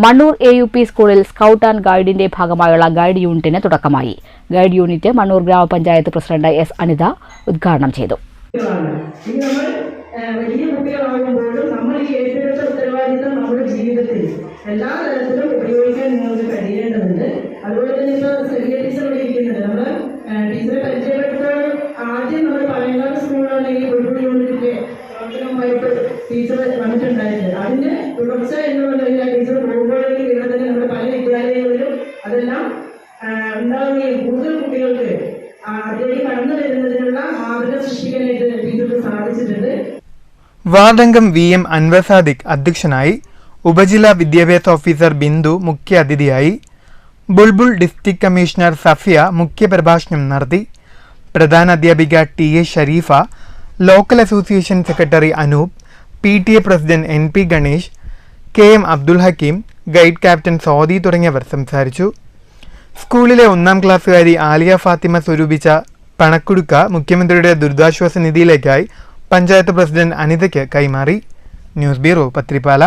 Mannur AUP സ്കൂളിൽ scout and ഗൈഡിന്റെ ഭാഗമായുള്ള guide യൂണിറ്റിന് തുടക്കമായി. ഗൈഡ് യൂണിറ്റ് മണ്ണൂർ ഗ്രാമപഞ്ചായത്ത് പ്രസിഡന്റ് S. അനിത ഉദ്ഘാടനം ചെയ്തു. വലിയ കുട്ടികളാകുമ്പോഴും നമ്മൾ ഈ ഏറ്റെടുത്ത ഉത്തരവാദിത്തം നമ്മുടെ ജീവിതത്തിൽ എല്ലാ തരത്തിലും ഉപയോഗിക്കാൻ നിങ്ങൾക്ക് കഴിയേണ്ടതുണ്ട്. അതുപോലെ തന്നെ ഇപ്പോൾ ചെറിയ ടീച്ചർ ഇരിക്കുന്നുണ്ട്. നമ്മൾ ടീച്ചറെ പരിചയപ്പെടുത്തുമ്പോൾ ആദ്യം നമ്മൾ പഴയകാല സ്കൂളിലാണെങ്കിൽ ബുൾബുൾ യൂണിറ്റിന്റെ പ്രവർത്തനവുമായിട്ട് ടീച്ചർ വന്നിട്ടുണ്ടായിരുന്നു. അതിന്റെ തുടർച്ച എന്ന് പറഞ്ഞാൽ ടീച്ചർ പോകുമ്പോഴെങ്കിൽ ഇവിടെ തന്നെ നമ്മുടെ പല വിദ്യാലയങ്ങളിലും അതെല്ലാം ഉണ്ടാവുകയും കൂടുതൽ കുട്ടികൾക്ക് അതിലേക്ക് കടന്നു വരുന്നതിനുള്ള മാതൃക സൃഷ്ടിക്കാനായിട്ട് ടീച്ചർക്ക് സാധിച്ചിട്ടുണ്ട്. വാർഡംഗം VM അൻവർ സാദിഖ് അധ്യക്ഷനായി. ഉപജില്ലാ വിദ്യാഭ്യാസ ഓഫീസർ ബിന്ദു മുഖ്യ അതിഥിയായി. ബുൾബുൾ ഡിസ്ട്രിക്ട് കമ്മീഷണർ സഫിയ മുഖ്യപ്രഭാഷണം നടത്തി. പ്രധാന അധ്യാപിക TA Sharifa, local association secretary Anoop, PTA president NP Ganesh, KM Abdul Hakeem, guide captain Sodhi തുടങ്ങിയവർ സംസാരിച്ചു. സ്കൂളിലെ 1ാം ക്ലാസ്സുകാരി ആലിയ ഫാത്തിമ സ്വരൂപിച്ച പണക്കുടുക്ക മുഖ്യമന്ത്രിയുടെ ദുരിതാശ്വാസ നിധിയിലേക്കായി പഞ്ചായത്ത് പ്രസിഡന്റ് അനിതയ്ക്ക് കൈമാറി. News bureau, Pathirippala.